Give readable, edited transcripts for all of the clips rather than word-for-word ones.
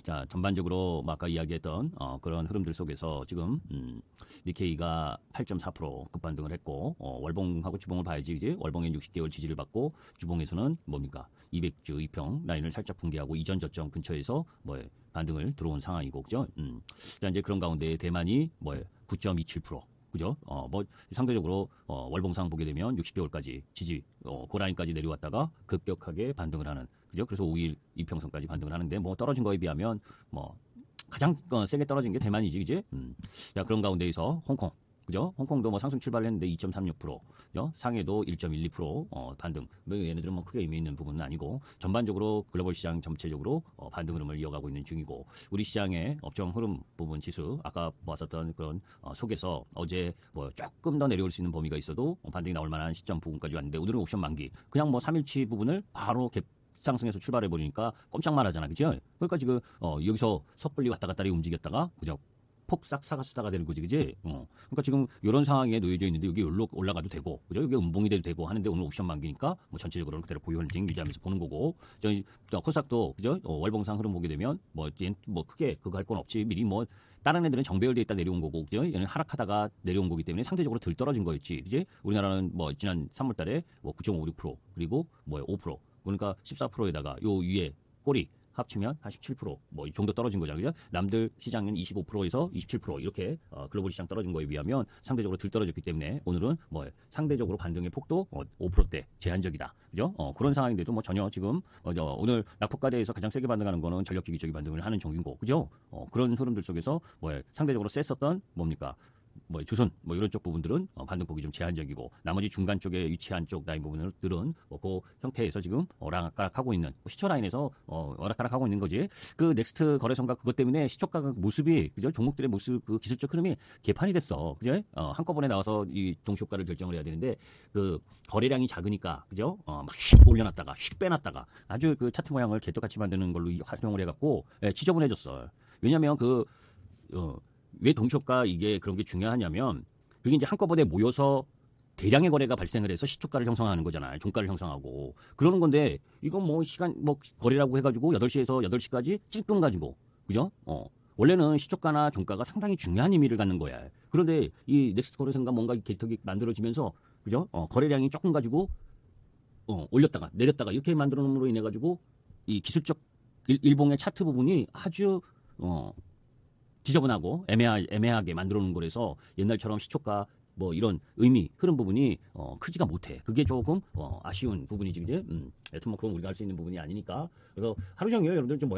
자, 전반적으로 뭐 아까 이야기했던 그런 흐름들 속에서 지금 니케이가 8.4% 급반등을 했고 월봉하고 주봉을 봐야지 이제 월봉엔 60개월 지지를 받고 주봉에서는 뭡니까 200주 이평 라인을 살짝 붕괴하고 이전 저점 근처에서 뭐 반등을 들어온 상황이고 그죠? 자 이제 그런 가운데 대만이 뭐 9.27% 그죠? 뭐 상대적으로 월봉상 보게 되면 60개월까지 지지 고라인까지 내려왔다가 급격하게 반등을 하는 그죠? 그래서 5일 이평선까지 반등을 하는데 뭐 떨어진 거에 비하면 뭐 가장 세게 떨어진 게 대만이지, 그지? 자 그런 가운데에서 홍콩. 그죠? 홍콩도 뭐 상승 출발을 했는데 2.36%, 그죠? 상해도 1.12% 반등. 뭐 얘네들은 뭐 크게 의미 있는 부분은 아니고 전반적으로 글로벌 시장 전체적으로 반등 흐름을 이어가고 있는 중이고 우리 시장의 업종 흐름 부분 지수 아까 보았었던 그런 속에서 어제 뭐 조금 더 내려올 수 있는 범위가 있어도 반등이 나올 만한 시점 부분까지 왔는데 오늘은 옵션 만기 그냥 뭐 3일치 부분을 바로 상승해서 출발해 버리니까 꼼짝 말하잖아, 그죠? 그러니까 지금 여기서 섣불리 왔다 갔다 움직였다가 그죠? 폭삭 사가수다가 되는 거지, 그지? 그러니까 지금 이런 상황에 놓여져 있는데 여기 여기로 올라가도 되고, 그죠? 여기 음봉이 돼도 되고 하는데 오늘 옵션 만기니까 뭐 전체적으로 그대로 보유 hol딩 유지하면서 보는 거고, 저희 코스닥도 그죠? 월봉상 흐름 보게 되면 뭐 크게 그거 할 건 없지. 미리 뭐 다른 애들은 정배열돼 있다 내려온 거고, 그죠? 얘는 하락하다가 내려온 거기 때문에 상대적으로 덜 떨어진 거였지, 그지? 우리나라는 뭐 지난 3월달에 뭐 9.56% 그리고 뭐 5%. 그러니까 14%에다가 요 위에 꼬리 합치면 한 17%뭐 이 정도 떨어진 거잖아요. 그죠? 남들 시장은 25%에서 27% 이렇게 글로벌 시장 떨어진 거에 비하면 상대적으로 덜 떨어졌기 때문에 오늘은 뭐 상대적으로 반등의 폭도 5%대 제한적이다. 그죠? 그런 상황인데도 뭐 전혀 지금 오늘 낙폭가대에서 가장 세게 반등하는 거는 전력기기 쪽이 반등을 하는 종이고, 그죠? 그런 흐름들 속에서 뭐 상대적으로 셌었던 뭡니까? 뭐 조선 뭐 이런 쪽 부분들은 반등폭이 좀 제한적이고 나머지 중간 쪽에 위치한 쪽 라인 부분들은 그 형태에서 지금 오락가락하고 있는 시초 라인에서 오락가락하고 있는 거지. 그 넥스트 거래선가 그것 때문에 시초가 모습이 그죠? 종목들의 모습 그 기술적 흐름이 개판이 됐어. 그죠? 한꺼번에 나와서 이 동시효과를 결정을 해야 되는데 그 거래량이 작으니까 그죠? 막휙 올려놨다가 휙 빼놨다가 아주 그 차트 모양을 개떡같이 만드는 걸로 활용을 해갖고 지저분해졌어. 왜냐면 왜 동시효과 이게 그런 게 중요하냐면 그게 이제 한꺼번에 모여서 대량의 거래가 발생을 해서 시초가를 형성하는 거잖아요. 종가를 형성하고. 그러는 건데 이건 뭐 시간 뭐 거래라고 해가지고 8시에서 8시까지 찔끔 가지고 그죠? 원래는 시초가나 종가가 상당히 중요한 의미를 갖는 거야. 그런데 이 넥스트 거래선가 뭔가 개턱이 만들어지면서 그죠? 거래량이 조금 가지고 올렸다가 내렸다가 이렇게 만들어 놓음으로 인해 가지고 이 기술적 일봉의 차트 부분이 아주 지저분하고 애매하게 만들어 놓은 거라서 옛날처럼 시초가 뭐 이런 의미 흐름 부분이 크지가 못해. 그게 조금 아쉬운 부분이지, 그지? 여튼 뭐 그건 우리가 할 수 있는 부분이 아니니까. 그래서 하루 종일 여러분들 좀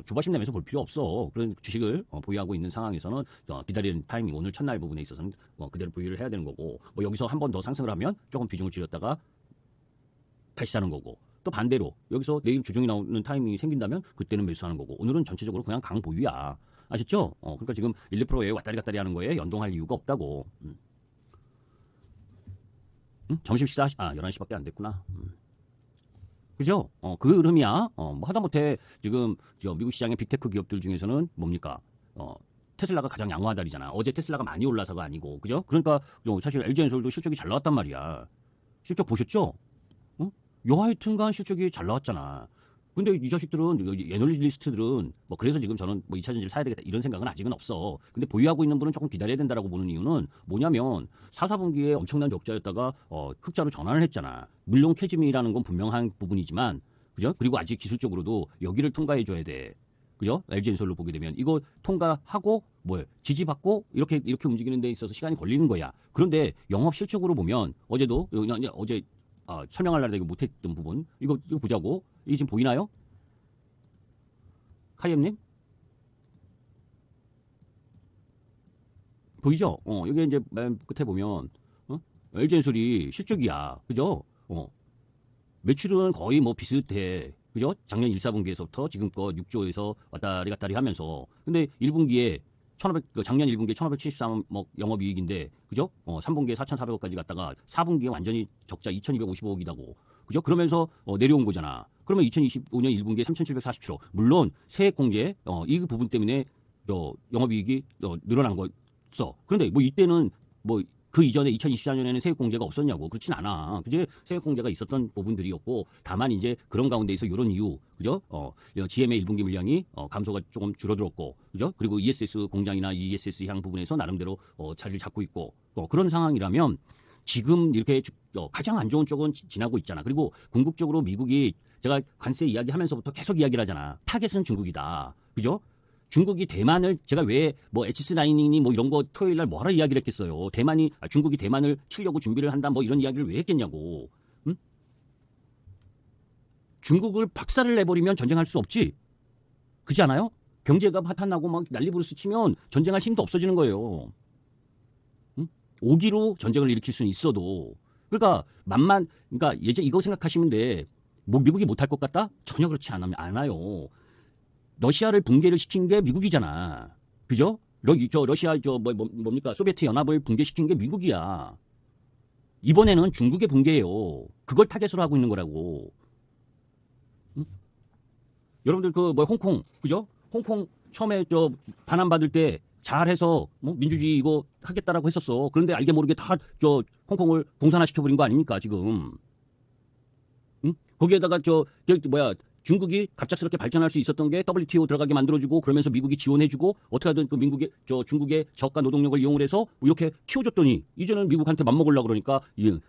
조바심 내면서 볼 필요 없어. 그런 주식을 보유하고 있는 상황에서는 기다리는 타이밍 오늘 첫날 부분에 있어서는 그대로 보유를 해야 되는 거고, 뭐 여기서 한 번 더 상승을 하면 조금 비중을 줄였다가 다시 사는 거고. 또 반대로 여기서 내일 조정이 나오는 타이밍이 생긴다면 그때는 매수하는 거고. 오늘은 전체적으로 그냥 강보유야. 아셨죠? 그러니까 지금 1, 2%에 왔다리 갔다리 하는 거에 연동할 이유가 없다고. 점심 식사 11시밖에 안 됐구나. 그죠? 그 흐름이야. 뭐 하다못해 지금 미국 시장의 빅테크 기업들 중에서는 뭡니까? 테슬라가 가장 양호하다리잖아. 어제 테슬라가 많이 올라서가 아니고. 그죠? 그러니까 사실 LG엔솔도 실적이 잘 나왔단 말이야. 실적 보셨죠? 여하튼간 실적이 잘 나왔잖아. 근데 이 자식들은 애널리스트들은 뭐 그래서 지금 저는 뭐 2차 전지를 사야 되겠다 이런 생각은 아직은 없어. 근데 보유하고 있는 분은 조금 기다려야 된다라고 보는 이유는 뭐냐면 4, 4분기에 엄청난 적자였다가 흑자로 전환을 했잖아. 물론 캐즘이라는 건 분명한 부분이지만 그죠? 그리고 아직 기술적으로도 여기를 통과해 줘야 돼. 그죠? LG엔솔로 보게 되면 이거 통과하고 지지받고 이렇게 움직이는 데 있어서 시간이 걸리는 거야. 그런데 영업 실적으로 보면 어제도 어제 설명하려다 이거 못했던 부분 이거 보자고. 이게 지금 보이나요? 카이엠님 보이죠? 여기 이제 맨 끝에 보면 LG엔솔이 실적이야. 그죠? 매출은 거의 뭐 비슷해. 그죠? 작년 1, 4분기에서부터 지금껏 6조에서 왔다리 갔다리 하면서 근데 1분기에 1,500 작년 1분기에 1,573억 영업이익인데 그죠? 3분기에 4,400억까지 갔다가 4분기에 완전히 적자 2,255억이다고. 그죠? 그러면서 내려온 거잖아. 그러면 2025년 1분기에 3,747억. 물론 세액 공제 이 부분 때문에 영업이익이 늘어난 거죠. 그런데 뭐 이때는 뭐 그 이전에 2024년에는 세액공제가 없었냐고. 그렇진 않아. 그제 세액공제가 있었던 부분들이었고, 다만 이제 그런 가운데에서 이런 이유, 그죠? GM의 1분기 물량이 감소가 조금 줄어들었고, 그죠? 그리고 ESS 공장이나 ESS 향 부분에서 나름대로 자리를 잡고 있고, 그런 상황이라면 지금 이렇게 가장 안 좋은 쪽은 지나고 있잖아. 그리고 궁극적으로 미국이 제가 관세 이야기하면서부터 계속 이야기를 하잖아. 타겟은 중국이다. 그죠? 중국이 대만을 제가 왜 뭐 H9이니 뭐 이런 거 토요일 날 뭐하러 이야기를 했겠어요. 중국이 대만을 치려고 준비를 한다 뭐 이런 이야기를 왜 했겠냐고. 응? 중국을 박살을 내버리면 전쟁할 수 없지. 그렇지 않아요? 경제가 파탄나고 막 난리부르스 치면 전쟁할 힘도 없어지는 거예요. 응? 오기로 전쟁을 일으킬 수는 있어도 그러니까 이제 이거 생각하시면 돼. 뭐 미국이 못할 것 같다? 전혀 그렇지 않아요. 러시아를 붕괴를 시킨 게 미국이잖아. 그죠? 러시아 뭡니까? 소비에트 연합을 붕괴시킨 게 미국이야. 이번에는 중국의 붕괴예요. 그걸 타겟으로 하고 있는 거라고. 응? 여러분들 홍콩 그죠? 홍콩 처음에 반환받을 때 잘해서 뭐 민주주의 이거 하겠다라고 했었어. 그런데 알게 모르게 다 홍콩을 공산화 시켜버린 거 아닙니까 지금? 응? 거기에다가 중국이 갑작스럽게 발전할 수 있었던 게 WTO 들어가게 만들어주고 그러면서 미국이 지원해주고 어떻게 하든 중국의 저가 노동력을 이용을 해서 이렇게 키워줬더니 이제는 미국한테 맞먹으려고 그러니까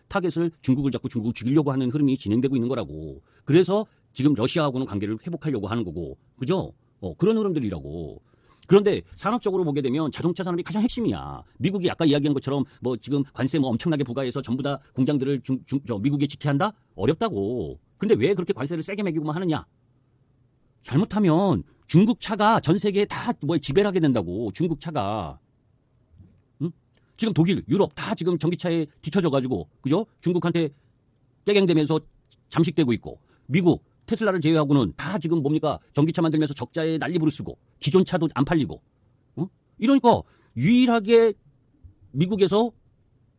타겟을 중국을 잡고 중국을 죽이려고 하는 흐름이 진행되고 있는 거라고. 그래서 지금 러시아하고는 관계를 회복하려고 하는 거고. 그죠? 그런 흐름들이라고. 그런데 산업적으로 보게 되면 자동차 산업이 가장 핵심이야. 미국이 아까 이야기한 것처럼 뭐 지금 관세 뭐 엄청나게 부과해서 전부 다 공장들을 미국에 짓게 한다? 어렵다고. 근데 왜 그렇게 관세를 세게 매기고만 하느냐? 잘못하면 중국 차가 전 세계에 다 지배를 하게 된다고. 중국 차가. 응? 지금 독일, 유럽 다 지금 전기차에 뒤처져가지고 그죠? 중국한테 떼갱되면서 잠식되고 있고 미국 테슬라를 제외하고는 다 지금 뭡니까? 전기차 만들면서 적자에 난리 부르쓰고 기존 차도 안 팔리고. 이러니까 유일하게 미국에서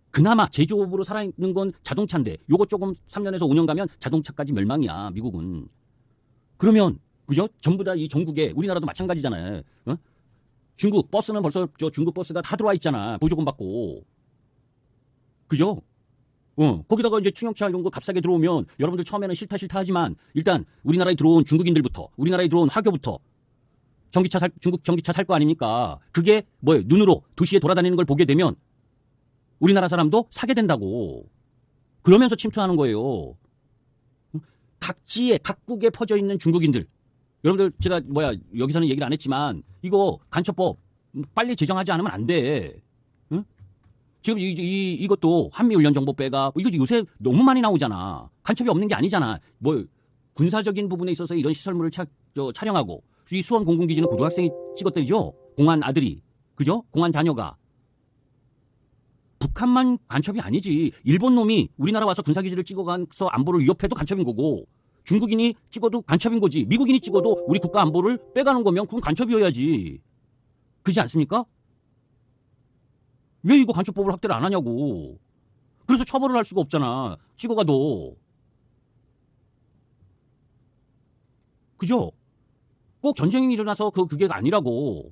그나마 제조업으로 살아있는 건 자동차인데 요거 조금 3년에서 5년 가면 자동차까지 멸망이야 미국은. 그러면 그죠? 전부 다 이 전국에 우리나라도 마찬가지잖아요. 중국 버스는 벌써 중국 버스가 다 들어와 있잖아. 보조금 받고. 그죠? 거기다가 이제 충격차 이런 거 값싸게 들어오면 여러분들 처음에는 싫다 하지만 일단 우리나라에 들어온 중국인들부터 우리나라에 들어온 화교부터 중국 전기차 살 거 아닙니까? 그게 눈으로 도시에 돌아다니는 걸 보게 되면 우리나라 사람도 사게 된다고. 그러면서 침투하는 거예요. 각국에 퍼져 있는 중국인들. 여러분들 제가 여기서는 얘기를 안 했지만 이거 간첩법 빨리 제정하지 않으면 안 돼. 응? 지금 이것도 한미훈련정보배가 이거 요새 너무 많이 나오잖아. 간첩이 없는 게 아니잖아. 군사적인 부분에 있어서 이런 시설물을 촬영하고 이 수원 공군기지는 고등학생이 찍었대죠. 공안 아들이. 그죠? 공안 자녀가. 북한만 간첩이 아니지. 일본 놈이 우리나라 와서 군사기지를 찍어가서 안보를 위협해도 간첩인 거고 중국인이 찍어도 간첩인 거지. 미국인이 찍어도 우리 국가 안보를 빼가는 거면 그건 간첩이어야지. 그렇지 않습니까? 왜 이거 간첩법을 확대를 안 하냐고. 그래서 처벌을 할 수가 없잖아. 찍어가도. 그죠? 꼭 전쟁이 일어나서 그게 아니라고.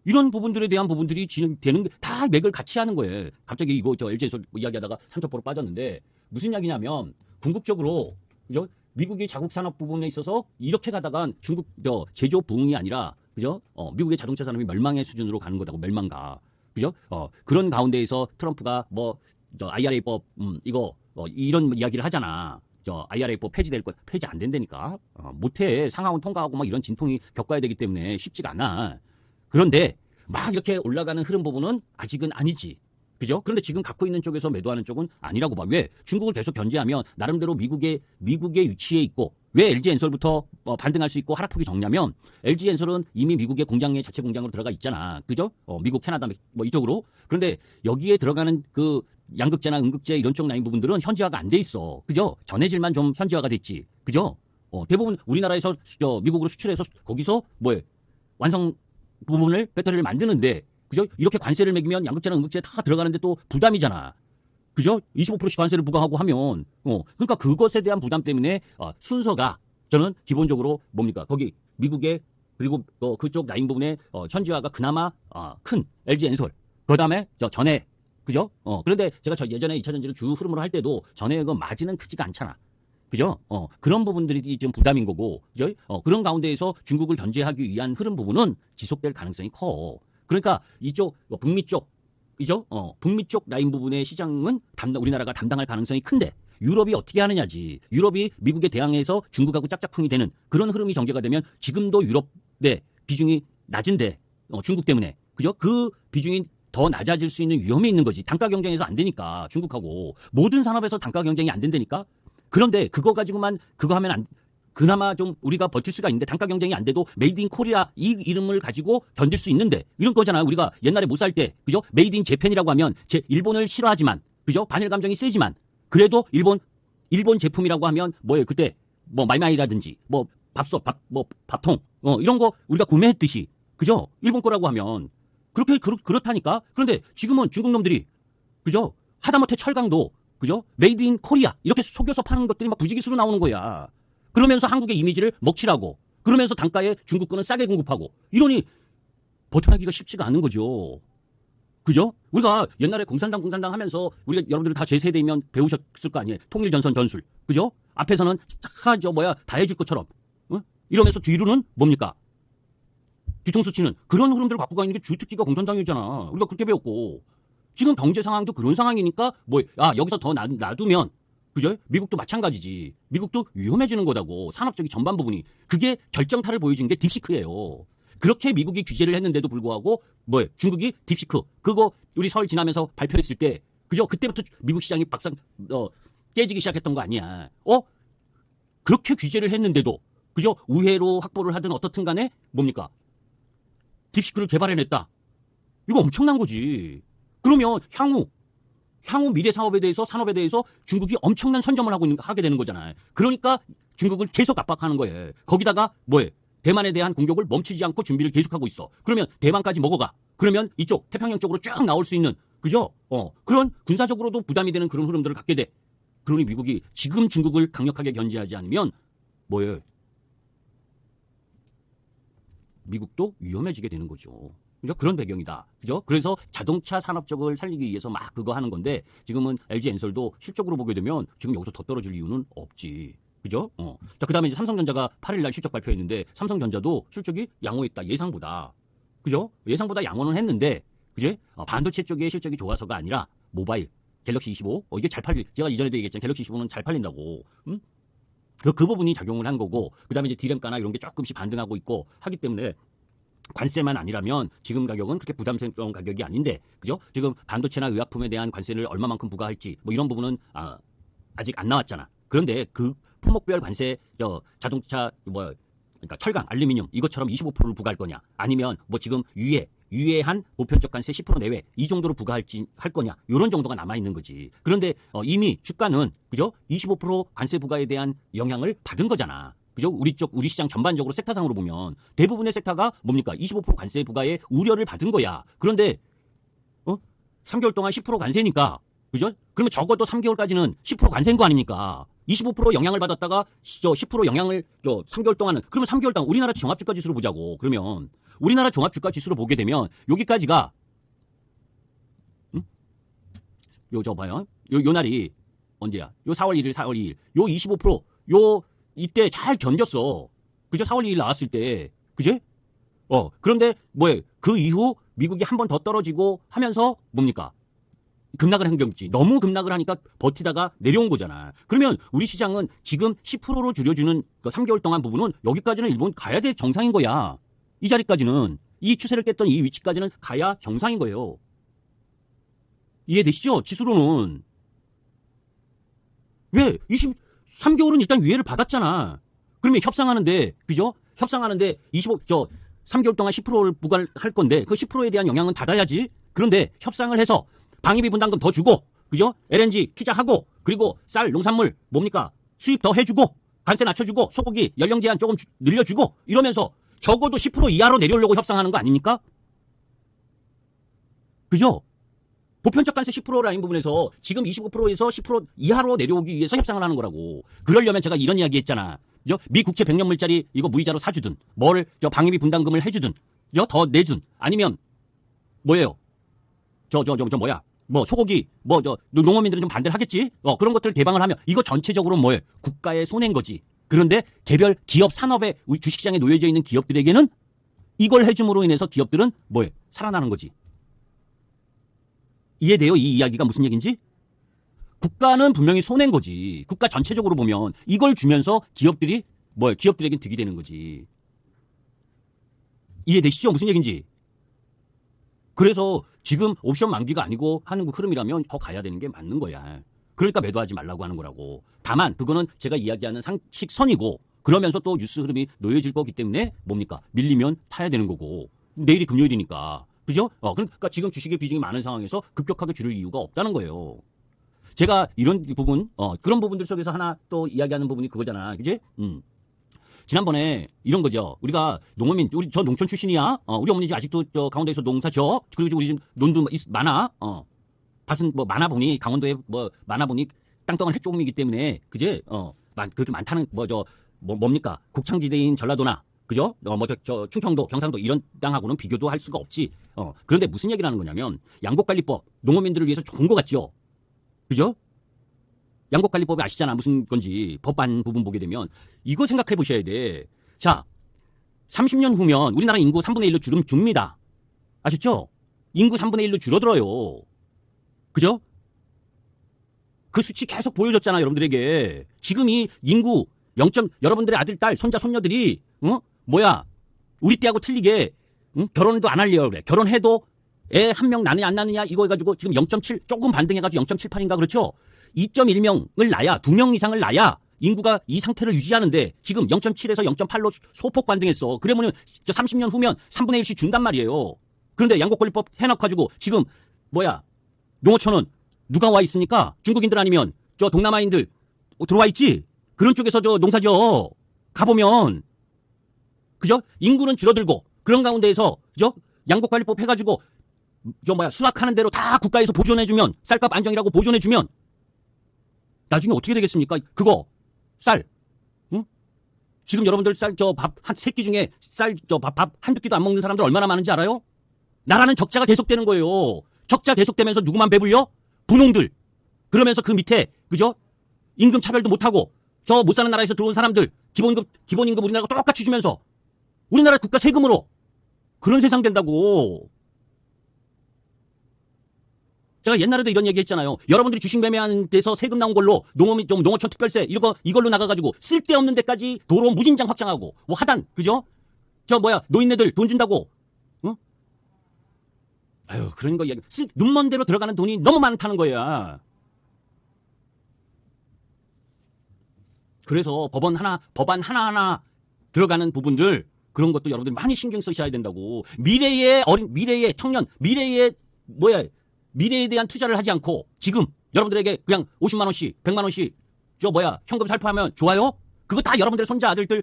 이런 부분들에 대한 부분들이 진행되는 게 다 맥을 같이 하는 거예요. 갑자기 이거 LG에서 이야기하다가 삼척포로 빠졌는데 무슨 이야기냐면 궁극적으로 그죠? 미국의 자국 산업 부분에 있어서 이렇게 가다가 중국 제조업 부흥이 아니라 그죠? 미국의 자동차 산업이 멸망의 수준으로 가는 거다고. 멸망가. 그죠? 그런 가운데에서 트럼프가 IRA법 이거 이런 이야기를 하잖아. IRA법 폐지 안 된다니까. 못해. 상하원 통과하고 막 이런 진통이 겪어야 되기 때문에 쉽지가 않아. 그런데 막 이렇게 올라가는 흐름 부분은 아직은 아니지. 그죠? 그런데 지금 갖고 있는 쪽에서 매도하는 쪽은 아니라고 봐. 왜? 중국을 계속 견제하면 나름대로 미국의 위치에 있고 왜 LG엔솔부터 반등할 수 있고 하락폭이 적냐면 LG엔솔은 이미 미국의 공장에 자체 공장으로 들어가 있잖아. 그죠? 미국, 캐나다 이쪽으로. 그런데 여기에 들어가는 그 양극재나 음극재 이런 쪽 라인 부분들은 현지화가 안 돼 있어. 그죠? 전해질만 좀 현지화가 됐지. 그죠? 대부분 우리나라에서 미국으로 수출해서 거기서 완성 부분을 배터리를 만드는데 그죠? 이렇게 관세를 매기면 양극재나 음극재 다 들어가는데 또 부담이잖아. 그죠? 25%씩 관세를 부과하고 하면 그러니까 그것에 대한 부담 때문에 순서가 저는 기본적으로 뭡니까? 거기 미국의 그리고 그쪽 라인 부분에 현지화가 그나마 큰 LG엔솔. 그다음에 전에 그죠? 그런데 제가 예전에 2차 전지를 주 흐름으로 할 때도 전액은 마진은 크지가 않잖아. 그죠? 그런 부분들이 좀 부담인 거고, 그죠? 그런 가운데에서 중국을 견제하기 위한 흐름 부분은 지속될 가능성이 커. 그러니까 이쪽, 북미 쪽, 그죠? 북미 쪽 라인 부분의 시장은 우리나라가 담당할 가능성이 큰데, 유럽이 어떻게 하느냐지. 유럽이 미국에 대항해서 중국하고 짝짝꿍이 되는 그런 흐름이 전개가 되면 지금도 유럽의 비중이 낮은데, 중국 때문에. 그죠? 그 비중이 더 낮아질 수 있는 위험이 있는 거지. 단가 경쟁에서 안 되니까, 중국하고. 모든 산업에서 단가 경쟁이 안 된다니까? 그런데 그거 가지고만 그거 하면 그나마 좀 우리가 버틸 수가 있는데 단가 경쟁이 안 돼도 메이드 인 코리아 이 이름을 가지고 견딜 수 있는데 이런 거잖아요. 우리가 옛날에 못 살 때 그죠? 메이드 인 재팬이라고 하면 일본을 싫어하지만 그죠? 반일 감정이 세지만 그래도 일본 제품이라고 하면 뭐예요? 그때 뭐 마이마이라든지 뭐 밥통 이런 거 우리가 구매했듯이 그죠? 일본 거라고 하면 그렇다니까. 그런데 지금은 중국 놈들이 그죠? 하다못해 철강도 그죠? 메이드 인 코리아 이렇게 속여서 파는 것들이 막 부지기수로 나오는 거야. 그러면서 한국의 이미지를 먹칠하고 그러면서 단가에 중국 거는 싸게 공급하고 이러니 버텨나기가 쉽지가 않은 거죠. 그죠? 우리가 옛날에 공산당 하면서 우리가 여러분들 다 제 세대이면 배우셨을 거 아니에요. 통일전선 전술. 그죠? 앞에서는 다 해줄 것처럼 이러면서 뒤로는 뭡니까? 뒤통수 치는 그런 흐름들을 갖고 가 있는 게 주특기가 공산당이잖아. 우리가 그렇게 배웠고 지금 경제 상황도 그런 상황이니까 여기서 더 놔두면 그죠? 미국도 마찬가지지. 미국도 위험해지는 거다고. 산업적인 전반 부분이. 그게 결정타를 보여준 게 딥시크예요. 그렇게 미국이 규제를 했는데도 불구하고 중국이 딥시크 그거 우리 설 지나면서 발표했을 때 그죠? 그때부터 미국 시장이 깨지기 시작했던 거 아니야. 그렇게 규제를 했는데도 그죠? 우회로 확보를 하든 어떻든 간에 뭡니까? 딥시크를 개발해냈다. 이거 엄청난 거지. 그러면 향후 미래 사업에 대해서 산업에 대해서 중국이 엄청난 선점을 하게 되는 거잖아요. 그러니까 중국을 계속 압박하는 거예요. 거기다가 대만에 대한 공격을 멈추지 않고 준비를 계속하고 있어. 그러면 대만까지 먹어가. 그러면 이쪽 태평양 쪽으로 쭉 나올 수 있는 그죠? 그런 군사적으로도 부담이 되는 그런 흐름들을 갖게 돼. 그러니 미국이 지금 중국을 강력하게 견제하지 않으면 미국도 위험해지게 되는 거죠. 그죠? 그런 배경이다. 그죠? 그래서 자동차 산업 쪽을 살리기 위해서 막 그거 하는 건데 지금은 LG 엔솔도 실적으로 보게 되면 지금 여기서 더 떨어질 이유는 없지. 그죠? 자, 그 다음에 이제 삼성전자가 8일 날 실적 발표했는데 삼성전자도 실적이 양호했다. 예상보다. 그죠? 예상보다 양호는 했는데 그제? 반도체 쪽의 실적이 좋아서가 아니라 모바일 갤럭시 25 이게 잘 제가 이전에도 얘기했잖아요. 갤럭시 25는 잘 팔린다고. 그 부분이 작용을 한 거고 그다음에 이제 디램가나 이런 게 조금씩 반등하고 있고 하기 때문에 관세만 아니라면 지금 가격은 그렇게 부담스러운 가격이 아닌데 그죠? 지금 반도체나 의약품에 대한 관세를 얼마만큼 부과할지 이런 부분은 아직 안 나왔잖아. 그런데 그 품목별 관세 자동차 그러니까 철강, 알루미늄 이것처럼 25%를 부과할 거냐? 아니면 지금 유예한 보편적 관세 10% 내외 이 정도로 할 거냐? 이런 정도가 남아 있는 거지. 그런데 이미 주가는 그죠? 25% 관세 부과에 대한 영향을 받은 거잖아. 그죠? 우리 시장 전반적으로 섹터상으로 보면 대부분의 섹터가 뭡니까? 25% 관세 부과에 우려를 받은 거야. 그런데 3개월 동안 10% 관세니까 그죠? 그러면 적어도 3개월까지는 10% 관세인 거 아닙니까? 25% 영향을 받았다가 10% 영향을 3개월 동안은 그러면 3개월 동안 우리나라 종합주가 지수로 보자고. 그러면 우리나라 종합주가 지수로 보게 되면 여기까지가 봐요. 요 날이 언제야? 요 4월 1일, 4월 2일. 요 25% 이때 잘 견뎠어. 그죠? 4월 2일 나왔을 때. 그제? 그런데 그 이후 미국이 한 번 더 떨어지고 하면서 뭡니까? 급락을 한 경우지. 너무 급락을 하니까 버티다가 내려온 거잖아. 그러면 우리 시장은 지금 10%로 줄여주는 그 3개월 동안 부분은 여기까지는 일본 가야 될 정상인 거야. 이 자리까지는 이 추세를 깼던 이 위치까지는 가야 정상인 거예요. 이해되시죠? 지수로는. 왜? 3개월은 일단 위해를 받았잖아. 그러면 협상하는데, 그죠? 협상하는데 3개월 동안 10%를 부과할 건데 그 10%에 대한 영향은 받아야지. 그런데 협상을 해서 방위비 분담금 더 주고, 그죠? LNG 투자하고, 그리고 쌀, 농산물, 수입 더 해주고, 관세 낮춰주고, 소고기, 연령 제한 조금 늘려주고, 이러면서 적어도 10% 이하로 내려오려고 협상하는 거 아닙니까? 그죠? 보편적 관세 10% 라인 부분에서 지금 25%에서 10% 이하로 내려오기 위해서 협상을 하는 거라고. 그러려면 제가 이런 이야기 했잖아. 미 국채 100년물짜리 이거 무이자로 사주든, 방위비 분담금을 해주든, 더 내준, 아니면, 뭐 소고기 뭐 저 농어민들은 좀 반대를 하겠지. 그런 것들을 개방을 하면 이거 전체적으로 뭐예요? 국가에 손해인 거지. 그런데 개별 기업 산업에 우리 주식시장에 놓여져 있는 기업들에게는 이걸 해줌으로 인해서 기업들은 뭐예요? 살아나는 거지. 이해돼요? 이 이야기가 무슨 얘기인지? 국가는 분명히 손해인 거지. 국가 전체적으로 보면 이걸 주면서 기업들이 뭐예요? 기업들에겐 득이 되는 거지. 이해되시죠? 무슨 얘기인지? 그래서 지금 옵션 만기가 아니고 하는 흐름이라면 더 가야 되는 게 맞는 거야. 그러니까 매도하지 말라고 하는 거라고. 다만 그거는 제가 이야기하는 상식선이고 그러면서 또 뉴스 흐름이 놓여질 거기 때문에 뭡니까? 밀리면 타야 되는 거고. 내일이 금요일이니까. 그죠? 그러니까 지금 주식의 비중이 많은 상황에서 급격하게 줄일 이유가 없다는 거예요. 제가 이런 부분, 그런 부분들 속에서 하나 또 이야기하는 부분이 그거잖아. 그지? 지난번에 이런 거죠. 우리가 농어민, 저 농촌 출신이야. 우리 어머니 아직도 저 강원도에서 농사 져. 그리고 우리 집 논도 많아. 밭은 뭐 많아 보니 강원도에 뭐 많아 보니 땅덩어리 조금이기 때문에 그제 그렇게 많다는 뭡니까 곡창지대인 전라도나 그죠? 저 충청도, 경상도 이런 땅하고는 비교도 할 수가 없지. 그런데 무슨 얘기를 하는 거냐면 양곡관리법 농어민들을 위해서 좋은 거 같죠. 그죠? 양곡관리법이 아시잖아. 무슨 건지. 법안 부분 보게 되면. 이거 생각해 보셔야 돼. 자, 30년 후면 우리나라 인구 3분의 1로 줍니다. 아셨죠? 인구 3분의 1로 줄어들어요. 그죠? 그 수치 계속 보여줬잖아, 여러분들에게. 지금 이 인구 0. 여러분들의 아들, 딸, 손자, 손녀들이, 우리 때하고 틀리게, 결혼도 안 하려고 그래. 결혼해도 애 한 명 나느냐 안 나느냐 이거 해가지고 지금 0.7 조금 반등해가지고 0.78인가 그렇죠? 2.1명을 낳아야 2명 이상을 낳아야 인구가 이 상태를 유지하는데 지금 0.7에서 0.8로 소폭 반등했어. 그러면 30년 후면 3분의 1씩 준단 말이에요. 그런데 양곡관리법 해놔가지고 지금 농어촌은 누가 와 있습니까? 중국인들 아니면 저 동남아인들 들어와 있지? 그런 쪽에서 저 농사지어 가보면 그죠? 인구는 줄어들고 그런 가운데에서 그죠? 양곡관리법 해가지고 수확하는 대로 다 국가에서 보존해주면 쌀값 안정이라고 보존해주면 나중에 어떻게 되겠습니까? 그거 쌀 지금 여러분들 쌀 밥 한 3끼 중에 쌀 밥 한두 끼도 안 먹는 사람들 얼마나 많은지 알아요? 나라는 적자가 계속되는 거예요. 적자 계속되면서 누구만 배불려? 분홍들. 그러면서 그 밑에 그죠? 임금 차별도 못하고 저 못 사는 나라에서 들어온 사람들 기본임금 우리나라가 똑같이 주면서 우리나라 국가 세금으로 그런 세상 된다고. 제가 옛날에도 이런 얘기 했잖아요. 여러분들이 주식 매매하는 데서 세금 나온 걸로 농어촌 특별세 이걸로 나가가지고 쓸데없는 데까지 도로 무진장 확장하고 하단 그죠? 노인네들 돈 준다고 아유 그런 거 이야기 눈먼 대로 들어가는 돈이 너무 많다는 거야. 그래서 법안 하나하나 들어가는 부분들 그런 것도 여러분들 많이 신경 쓰셔야 된다고. 미래의 청년 미래에 대한 투자를 하지 않고 지금 여러분들에게 그냥 50만 원씩 100만 원씩 현금 살포하면 좋아요? 그거 다 여러분들의 손자 아들들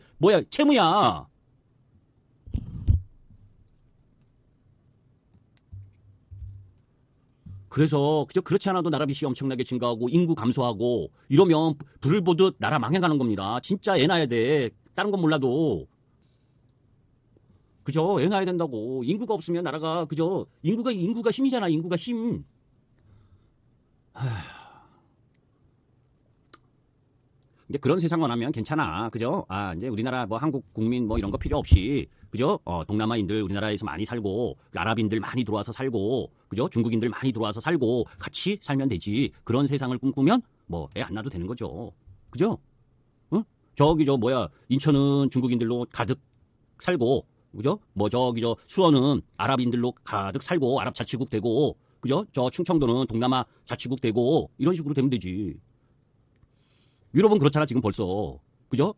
채무야. 그래서 그렇지 않아도 나라 빚이 엄청나게 증가하고 인구 감소하고 이러면 불을 보듯 나라 망해가는 겁니다. 진짜 애 낳아야 돼. 다른 건 몰라도. 그죠? 애 낳아야 된다고. 인구가 없으면 나라가 그죠? 인구가 힘이잖아. 인구가 힘. 이제 그런 세상만 하면 괜찮아. 그죠? 이제 우리나라 한국 국민 이런 거 필요 없이 그죠? 동남아인들 우리나라에서 많이 살고 아랍인들 많이 들어와서 살고 그죠? 중국인들 많이 들어와서 살고 같이 살면 되지. 그런 세상을 꿈꾸면 애 안 낳아도 되는 거죠. 그죠? 응? 인천은 중국인들로 가득 살고 그죠? 수원은 아랍인들로 가득 살고 아랍 자치국 되고 그죠? 충청도는 동남아 자치국 되고 이런 식으로 되면 되지. 유럽은 그렇잖아 지금 벌써. 그죠?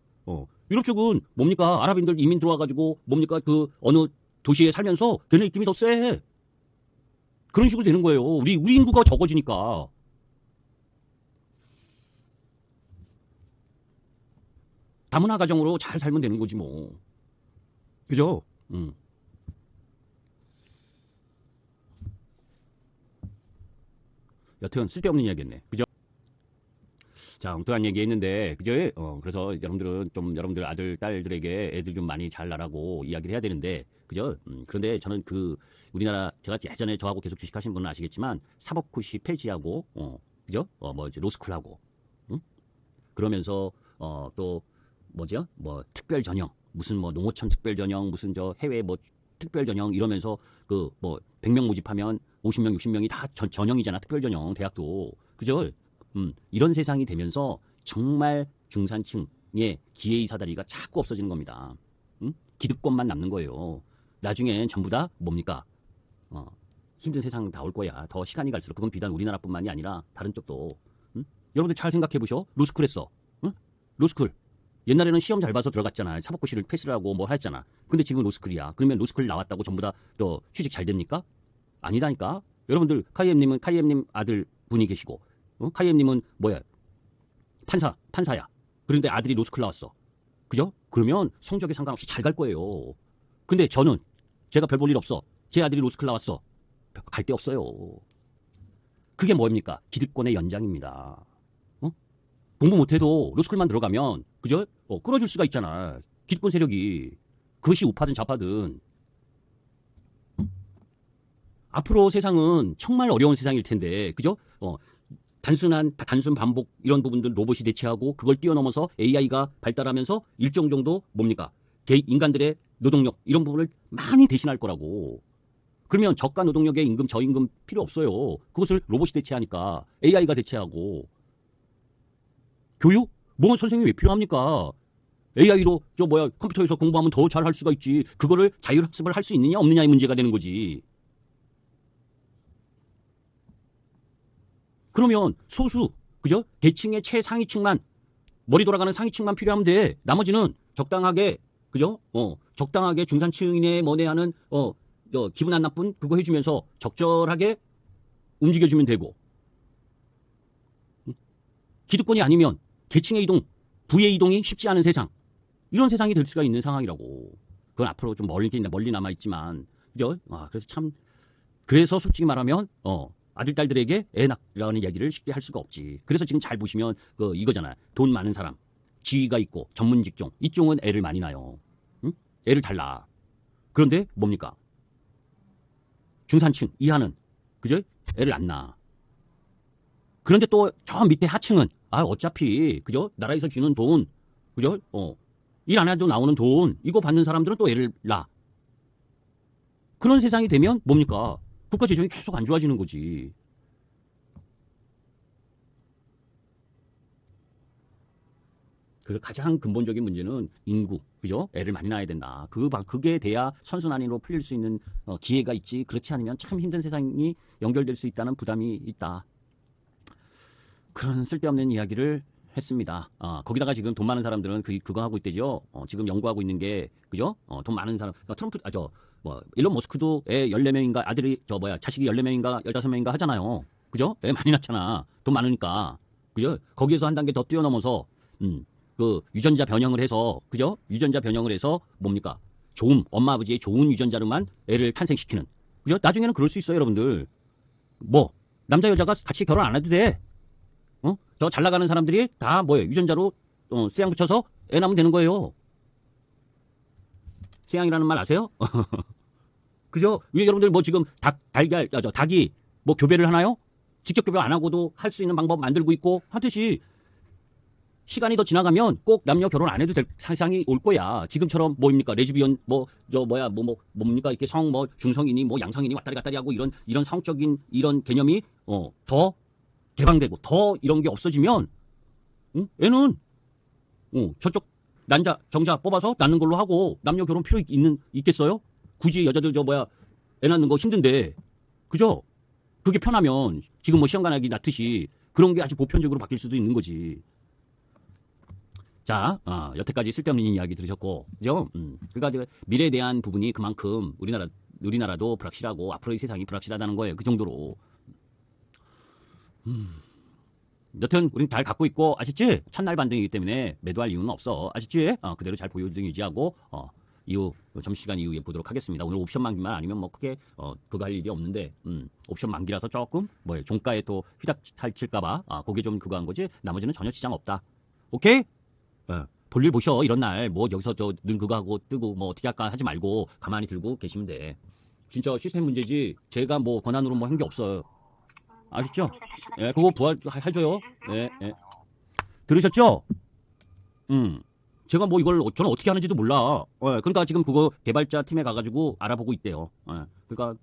유럽 쪽은 뭡니까? 아랍인들 이민 들어와가지고 뭡니까? 그 어느 도시에 살면서 걔네 느낌이 더 세. 그런 식으로 되는 거예요. 우리 인구가 적어지니까. 다문화 가정으로 잘 살면 되는 거지 뭐. 그죠? 여튼 쓸데없는 이야기였네. 그죠? 자, 엉뚱한 얘기 했는데, 그죠? 그래서 여러분들은 좀 여러분들 아들, 딸들에게 애들 좀 많이 잘 나라고 이야기를 해야 되는데, 그죠? 그런데 저는 우리나라, 제가 예전에 저하고 계속 주식하신 분은 아시겠지만, 사법고시 폐지하고, 그죠? 이제 로스쿨하고, 응? 그러면서, 또, 뭐죠? 뭐, 특별 전형, 무슨 뭐, 농어촌 특별 전형, 무슨 해외 뭐, 특별 전형 이러면서 100명 모집하면 50명, 60명이 다 전형이잖아. 특별 전형, 대학도. 그죠? 이런 세상이 되면서 정말 중산층의 기회의 사다리가 자꾸 없어지는 겁니다. 기득권만 남는 거예요. 나중엔 전부 다 뭡니까? 힘든 세상 다 올 거야. 더 시간이 갈수록 그건 비단 우리나라뿐만이 아니라 다른 쪽도. 여러분들 잘 생각해 보셔. 로스쿨 했어. 로스쿨. 옛날에는 시험 잘 봐서 들어갔잖아. 사법고시를 패스를 하고 뭐 했잖아. 근데 지금 로스쿨이야. 그러면 로스쿨 나왔다고 전부 다 또 취직 잘 됩니까? 아니다니까. 여러분들 카이엠님 아들 분이 계시고, 카이엠님은 뭐야? 판사야. 그런데 아들이 로스쿨 나왔어. 그죠? 그러면 성적에 상관없이 잘 갈 거예요. 근데 제가 별 볼 일 없어. 제 아들이 로스쿨 나왔어. 갈 데 없어요. 그게 뭡니까? 기득권의 연장입니다. 공부 못해도 로스쿨만 들어가면, 그죠? 끌어줄 수가 있잖아. 기득권 세력이. 그것이 우파든 좌파든. 앞으로 세상은 정말 어려운 세상일 텐데, 그죠? 단순 반복 이런 부분들 로봇이 대체하고 그걸 뛰어넘어서 AI가 발달하면서 일정 정도 뭡니까? 인간들의 노동력 이런 부분을 많이 대신할 거라고. 그러면 저가 노동력의 임금, 저임금 필요 없어요. 그것을 로봇이 대체하니까 AI가 대체하고. 교육? 뭐 선생님이 왜 필요합니까? AI로 컴퓨터에서 공부하면 더 잘 할 수가 있지. 그거를 자율학습을 할 수 있느냐 없느냐의 문제가 되는 거지. 그러면 소수, 그죠? 계층의 최상위층만, 머리 돌아가는 상위층만 필요하면 돼. 나머지는 적당하게, 그죠? 적당하게 중산층이네 뭐네 하는 기분 안 나쁜 그거 해주면서 적절하게 움직여주면 되고. 기득권이 아니면 계층의 이동, 부의 이동이 쉽지 않은 세상. 이런 세상이 될 수가 있는 상황이라고. 그건 앞으로 좀 멀리 남아있지만, 그죠? 그래서 그래서 솔직히 말하면, 아들, 딸들에게 애 낳으라는 얘기를 쉽게 할 수가 없지. 그래서 지금 잘 보시면, 이거잖아. 돈 많은 사람, 지위가 있고, 전문 직종. 이쪽은 애를 많이 낳아요. 응? 애를 잘 낳아. 그런데 뭡니까? 중산층 이하는, 그죠? 애를 안 낳아. 그런데 또 저 밑에 하층은, 어차피, 그죠? 나라에서 주는 돈, 그죠? 일 안 해도 나오는 돈, 이거 받는 사람들은 또 애를 낳아. 그런 세상이 되면 뭡니까? 국가 재정이 계속 안 좋아지는 거지. 그래서 가장 근본적인 문제는 인구, 그죠? 애를 많이 낳아야 된다. 그게 돼야 선순환으로 풀릴 수 있는 기회가 있지. 그렇지 않으면 참 힘든 세상이 연결될 수 있다는 부담이 있다. 그런 쓸데없는 이야기를 했습니다. 거기다가 지금 돈 많은 사람들은 그거 하고 있대죠. 지금 연구하고 있는 게, 그죠? 돈 많은 사람, 트럼프, 일론 머스크도 애 14명인가, 자식이 14명인가, 15명인가 하잖아요. 그죠? 애 많이 낳잖아. 돈 많으니까. 그죠? 거기에서 한 단계 더 뛰어넘어서, 유전자 변형을 해서, 그죠? 유전자 변형을 해서, 뭡니까? 엄마 아버지의 좋은 유전자로만 애를 탄생시키는. 그죠? 나중에는 그럴 수 있어요, 여러분들. 남자, 여자가 같이 결혼 안 해도 돼. 저 잘 나가는 사람들이 다 유전자로 쇠양 붙여서 애 낳으면 되는 거예요. 쇠양이라는 말 아세요? 그죠? 왜 여러분들 지금 닭이 교배를 하나요? 직접 교배 안 하고도 할 수 있는 방법 만들고 있고 하듯이 시간이 더 지나가면 꼭 남녀 결혼 안 해도 될 세상이 올 거야. 지금처럼 뭡니까? 레즈비언 뭡니까? 이렇게 중성인이 양성인이 왔다리 갔다리 하고 이런 성적인 이런 개념이 더 개방되고 더 이런 게 없어지면 애는 저쪽 정자 뽑아서 낳는 걸로 하고 남녀 결혼 필요 있겠어요? 굳이 여자들 애 낳는 거 힘든데, 그죠? 그게 편하면 지금 시험관하기 낳듯이 그런 게 아주 보편적으로 바뀔 수도 있는 거지. 자, 여태까지 쓸데없는 이야기 들으셨고, 그죠? 그러니까 미래에 대한 부분이 그만큼 우리나라도 불확실하고 앞으로의 세상이 불확실하다는 거예요. 그 정도로. 여튼 우린 잘 갖고 있고, 아시지? 첫날 반등이기 때문에 매도할 이유는 없어. 아시지? 그대로 잘 보유등 유지하고 이후 점심시간 이후에 보도록 하겠습니다. 오늘 옵션 만기만 아니면 뭐 크게 그거 할 일이 없는데 옵션 만기라서 조금 뭐예요 종가에 또 휘닥탈칠까봐 그게 좀 그거 한 거지. 나머지는 전혀 지장 없다. 오케이? 볼일 보셔. 이런 날 뭐 여기서 는 그거 하고 뜨고 뭐 어떻게 할까 하지 말고 가만히 들고 계시면 돼. 진짜 시스템 문제지 제가 뭐 권한으로 뭐 한 게 없어요. 아셨죠? 예, 그거 해줘요. 예, 예. 들으셨죠? 제가 뭐 이걸 저는 어떻게 하는지도 몰라. 그러니까 지금 그거 개발자 팀에 가가지고 알아보고 있대요. 그러니까